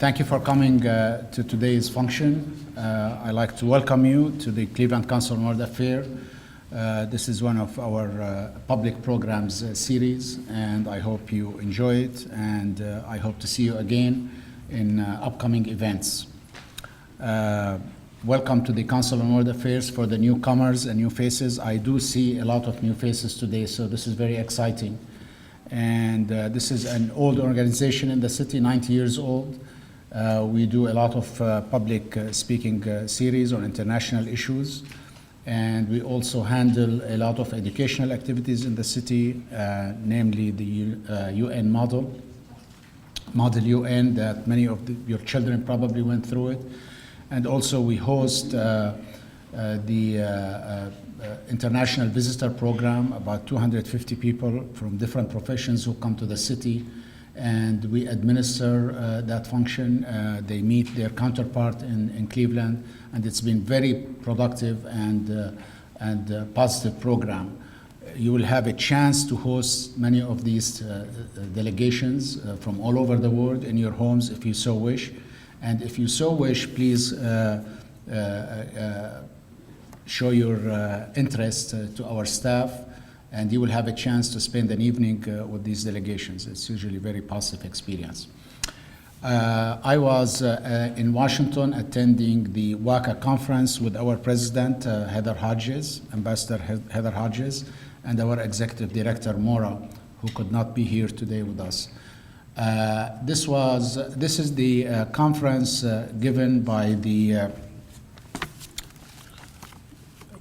Thank you for coming to today's function. I'd like to welcome you to the Cleveland Council on World Affairs. This is one of our public programs series, and I hope you enjoy it, and I hope to see you again in upcoming events. Welcome to the Council on World Affairs for the newcomers and new faces. I do see a lot of new faces today, so this is very exciting. And this is an old organization in the city, 90 years old. We do a lot of public speaking series on international issues. And we also handle a lot of educational activities in the city, namely the UN Model UN that many of your children probably went through it. And also we host the International Visitor Program, about 250 people from different professions who come to the city, and we administer that function. They meet their counterpart in Cleveland, and it's been very productive and positive program. You will have a chance to host many of these delegations from all over the world in your homes if you so wish. And if you so wish, please show your interest to our staff, and you will have a chance to spend an evening with these delegations. It's usually a very positive experience. I was in Washington attending the WACA conference with our president, Heather Hodges, Ambassador Heather Hodges, and our executive director, Maura, who could not be here today with us. This is the conference given by the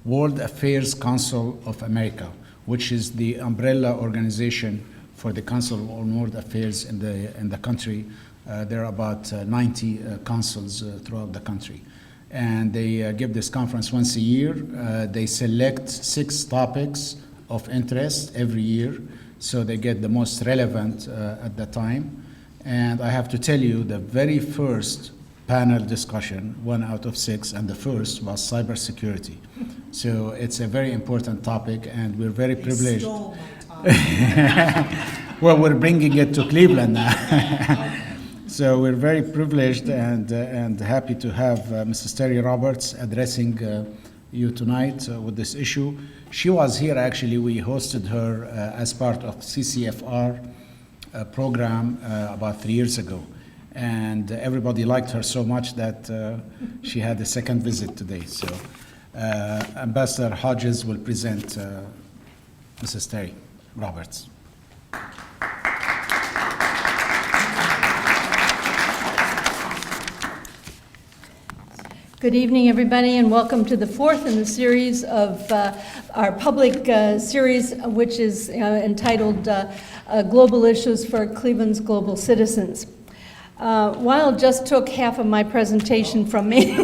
World Affairs Council of America, which is the umbrella organization for the Council on World Affairs in the country. There are about 90 councils throughout the country. And they give this conference once a year. They select 6 topics of interest every year, so they get the most relevant at the time. And I have to tell you, the very first panel discussion, 1 out of 6, and the first was cybersecurity. So it's a very important topic, and we're very privileged. Stole my topic. Well, we're bringing it to Cleveland now. So we're very privileged and happy to have Mrs. Terry Roberts addressing you tonight with this issue. She was here, actually. We hosted her as part of CCFR program about 3 years ago. And everybody liked her so much that she had a second visit today. So Ambassador Hodges will present Mrs. Terry Roberts. Good evening, everybody, and welcome to the 4th in the series of our public series, which is entitled Global Issues for Cleveland's Global Citizens. Weil just took half of my presentation from me.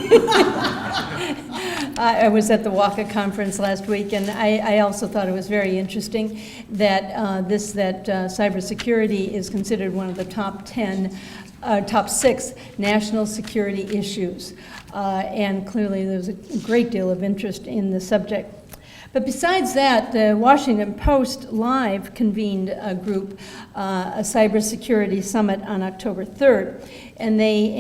I was at the WACA conference last week, and I also thought it was very interesting that cybersecurity is considered one of the top 6 national security issues. And clearly there's a great deal of interest in the subject. But besides that, the Washington Post Live convened a group, a cybersecurity summit on October 3rd. And they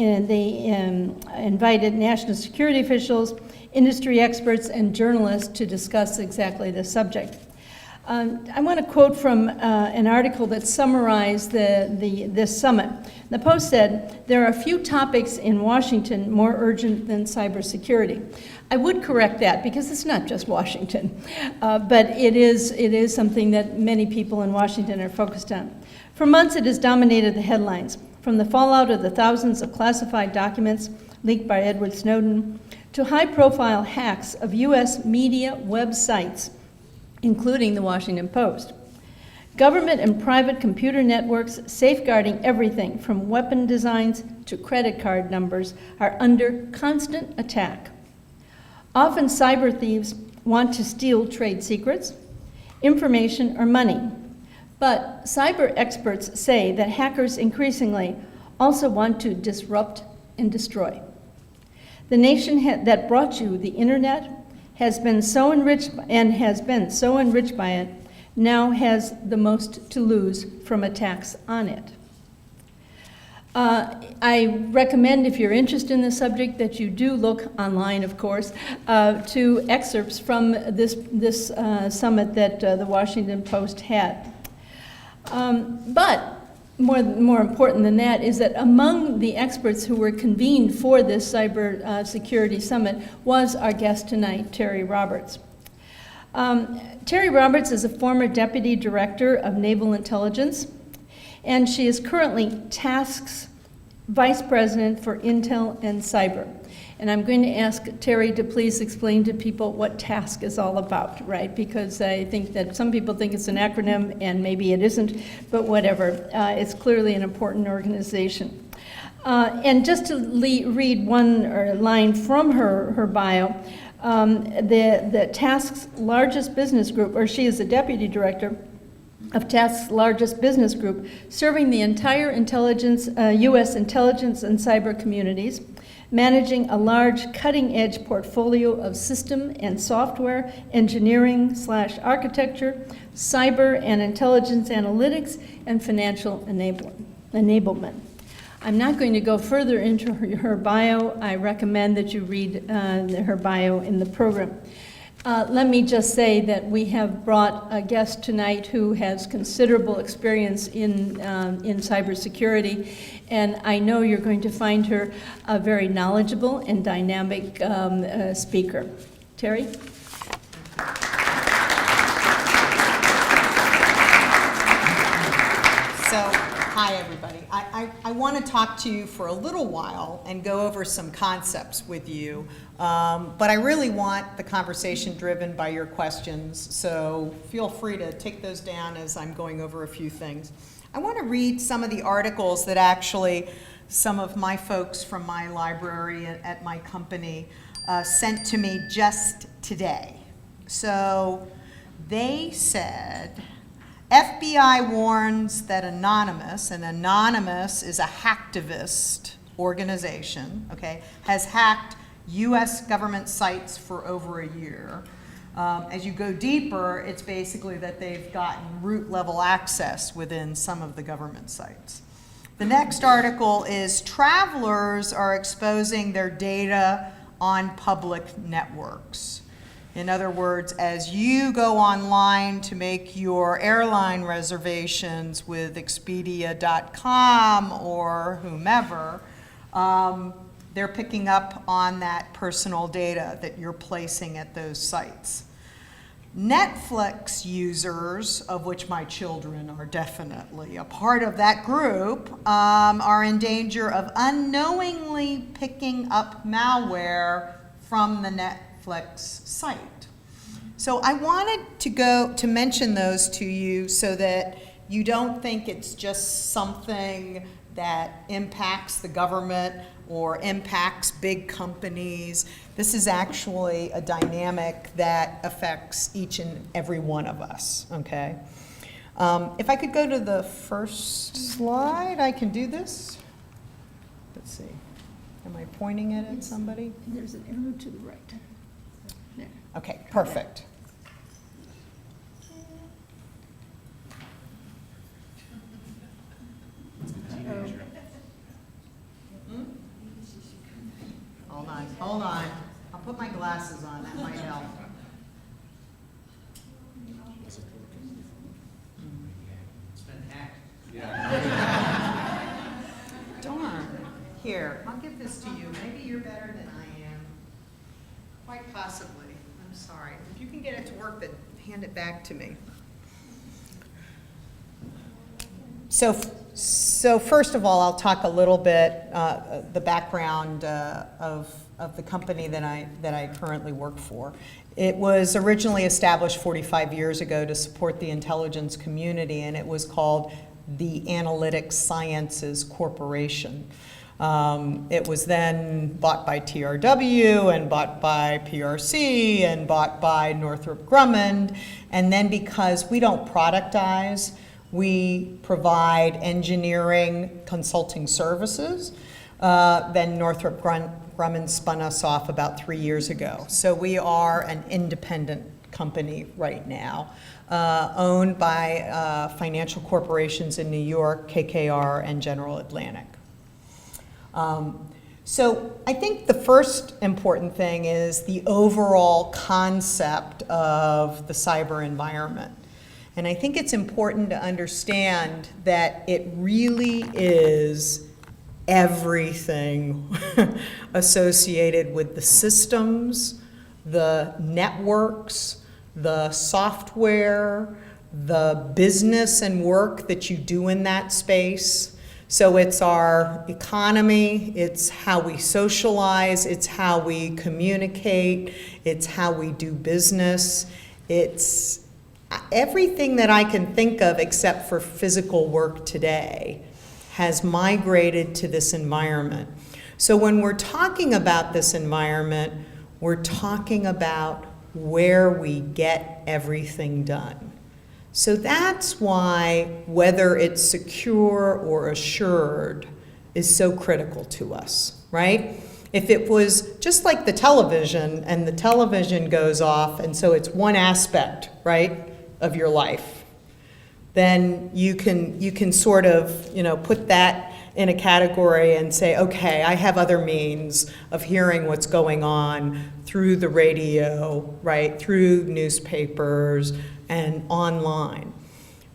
invited national security officials, industry experts, and journalists to discuss exactly this subject. I want to quote from an article that summarized this summit. The Post said, "There are a few topics in Washington more urgent than cybersecurity." I would correct that because it's not just Washington, but it is something that many people in Washington are focused on. For months, it has dominated the headlines, from the fallout of the thousands of classified documents leaked by Edward Snowden to high-profile hacks of U.S. media websites, including the Washington Post. Government and private computer networks safeguarding everything from weapon designs to credit card numbers are under constant attack. Often cyber thieves want to steal trade secrets, information, or money. But cyber experts say that hackers increasingly also want to disrupt and destroy. The nation that brought you the internet has been so enriched by it, now has the most to lose from attacks on it. I recommend, if you're interested in the subject, that you do look online, of course, to excerpts from this summit that the Washington Post had. But more important than that is that among the experts who were convened for this cyber security summit was our guest tonight, Terry Roberts. Terry Roberts is a former deputy director of Naval Intelligence, and she is currently TASC's vice president for Intel and Cyber. And I'm going to ask Terry to please explain to people what TASC is all about, right? Because I think that some people think it's an acronym, and maybe it isn't, but whatever. It's clearly an important organization. And just to read one line from her bio, the TASC's largest business group, or she is the deputy director of TASC's largest business group, serving the entire U.S. intelligence and cyber communities, managing a large cutting-edge portfolio of system and software, engineering/architecture, cyber and intelligence analytics, and financial enablement. I'm not going to go further into her bio. I recommend that you read her bio in the program. Let me just say that we have brought a guest tonight who has considerable experience in cybersecurity, and I know you're going to find her a very knowledgeable and dynamic speaker. Terry? So, hi everybody. I want to talk to you for a little while and go over some concepts with you, but I really want the conversation driven by your questions, so feel free to take those down as I'm going over a few things. I want to read some of the articles that actually some of my folks from my library at my company sent to me just today. So they said, FBI warns that Anonymous, and Anonymous is a hacktivist organization, okay, has hacked US government sites for over a year. As you go deeper, it's basically that they've gotten root level access within some of the government sites. The next article is travelers are exposing their data on public networks. In other words, as you go online to make your airline reservations with Expedia.com or whomever, they're picking up on that personal data that you're placing at those sites. Netflix users, of which my children are definitely a part of that group, are in danger of unknowingly picking up malware from the Netflix site. So I wanted to mention those to you so that you don't think it's just something that impacts the government or impacts big companies. This is actually a dynamic that affects each and every one of us, okay? If I could go to the first slide, I can do this. Let's see. Am I pointing it at somebody? There's an arrow to the right. There. Okay, perfect. Hold on. I'll put my glasses on, that might help. It's been hacked. Yeah. Darn. Here, I'll give this to you. Maybe you're better than I am. Quite possibly. I'm sorry. If you can get it to work, then hand it back to me. So first of all, I'll talk a little bit the background of the company that I currently work for. It was originally established 45 years ago to support the intelligence community, and it was called the Analytics Sciences Corporation. It was then bought by TRW and bought by PRC and bought by Northrop Grumman, and then because we don't productize, we provide engineering consulting services. Then Northrop Grumman spun us off about 3 years ago. So we are an independent company right now, owned by financial corporations in New York, KKR, and General Atlantic. So I think the first important thing is the overall concept of the cyber environment. And I think it's important to understand that it really is everything associated with the systems, the networks, the software, the business and work that you do in that space. So it's our economy, it's how we socialize, it's how we communicate, it's how we do business. It's everything that I can think of except for physical work today has migrated to this environment. So when we're talking about this environment, we're talking about where we get everything done. So that's why whether it's secure or assured is so critical to us, right? If it was just like the television and the television goes off and so it's one aspect, right, of your life, then you can sort of, put that in a category and say, okay, I have other means of hearing what's going on through the radio, right, through newspapers and online.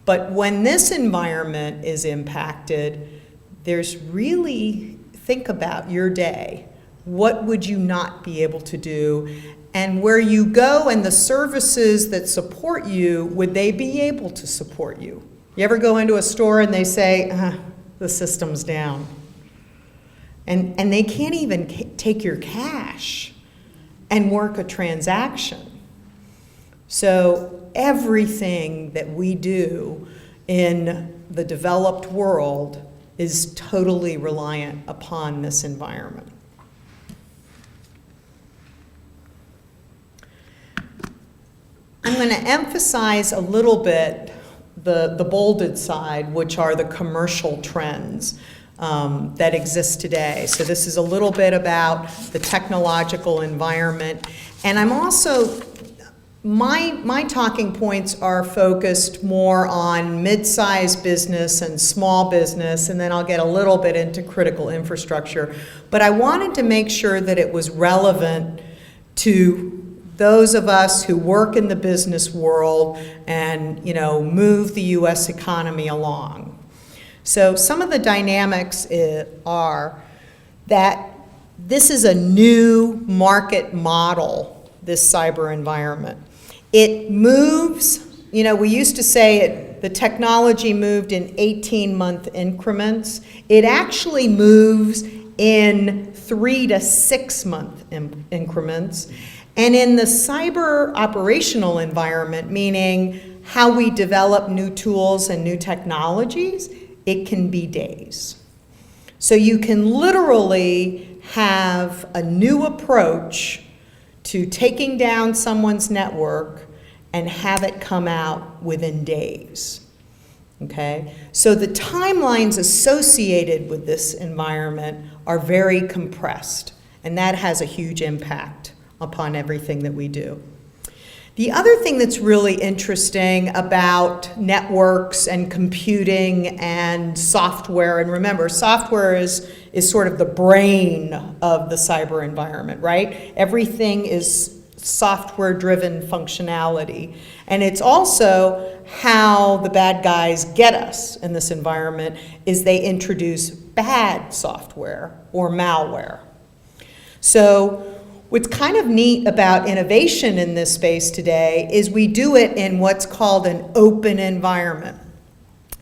But when this environment is impacted, there's really, think about your day. What would you not be able to do? And where you go and the services that support you, would they be able to support you? You ever go into a store and they say, the system's down. And they can't even take your cash and work a transaction. So everything that we do in the developed world is totally reliant upon this environment. I'm going to emphasize a little bit the bolded side, which are the commercial trends that exist today. So this is a little bit about the technological environment. And I'm also, my talking points are focused more on mid-sized business and small business, and then I'll get a little bit into critical infrastructure. But I wanted to make sure that it was relevant to those of us who work in the business world and, move the U.S. economy along. So some of the dynamics are that this is a new market model, this cyber environment. It moves, we used to say the technology moved in 18-month increments. It actually moves in 3 to 6 month increments. And in the cyber operational environment, meaning how we develop new tools and new technologies, it can be days. So you can literally have a new approach to taking down someone's network and have it come out within days. Okay? So the timelines associated with this environment are very compressed, and that has a huge impact upon everything that we do. The other thing that's really interesting about networks and computing and software, and remember, software is sort of the brain of the cyber environment, right? Everything is software-driven functionality. And it's also how the bad guys get us in this environment is they introduce bad software or malware. So what's kind of neat about innovation in this space today is we do it in what's called an open environment.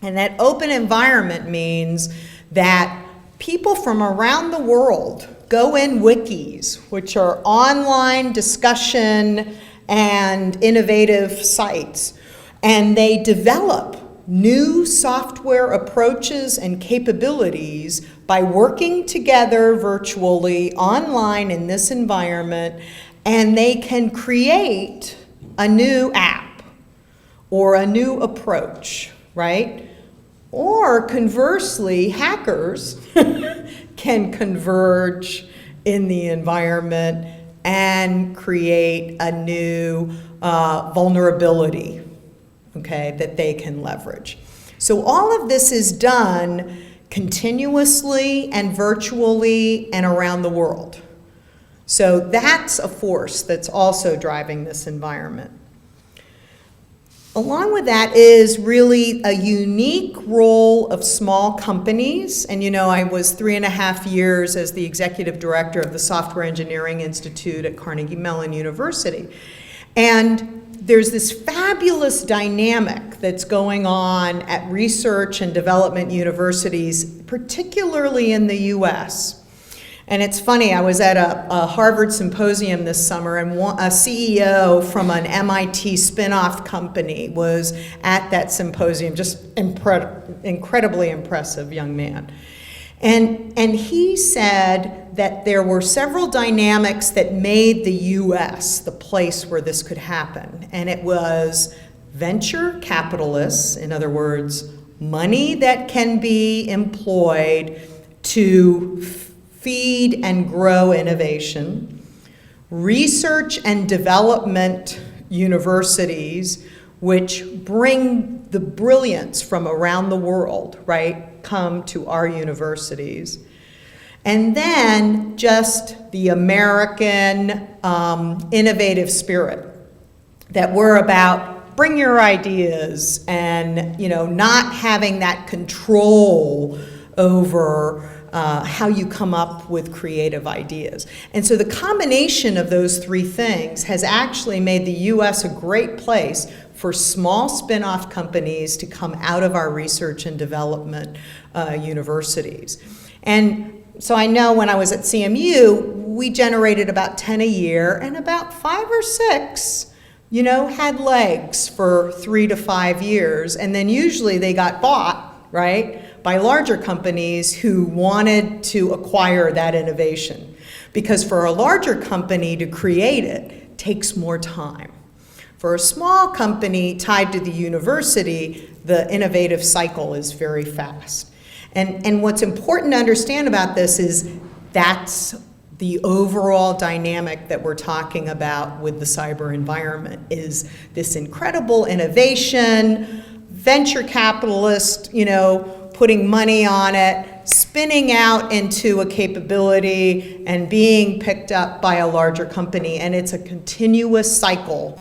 And that open environment means that people from around the world go in wikis, which are online discussion and innovative sites, and they develop new software approaches and capabilities by working together virtually online in this environment, and they can create a new app or a new approach, right? Or conversely, hackers can converge in the environment and create a new vulnerability, okay, that they can leverage. So all of this is done continuously and virtually and around the world. So that's a force that's also driving this environment. Along with that is really a unique role of small companies. And you know, I was 3.5 years as the executive director of the Software Engineering Institute at Carnegie Mellon University. And there's this fabulous dynamic that's going on at research and development universities, particularly in the US. And it's funny, I was at a Harvard symposium this summer, and a CEO from an MIT spin-off company was at that symposium, just incredibly impressive young man. And he said that there were several dynamics that made the US the place where this could happen. And it was venture capitalists, in other words, money that can be employed to feed and grow innovation, research and development universities, which bring the brilliance from around the world, right, come to our universities. And then just the American innovative spirit, that we're about bring your ideas and, you know, not having that control over how you come up with creative ideas. And so the combination of those three things has actually made the US a great place for small spin-off companies to come out of our research and development universities. And so I know when I was at CMU, we generated about 10 a year, and about 5 or 6, you know, had legs for 3 to 5 years, and then usually they got bought, right, by larger companies who wanted to acquire that innovation. Because for a larger company to create it takes more time. For a small company tied to the university, the innovative cycle is very fast. And what's important to understand about this is that's the overall dynamic that we're talking about with the cyber environment, is this incredible innovation, venture capitalist, you know, putting money on it, spinning out into a capability and being picked up by a larger company. And it's a continuous cycle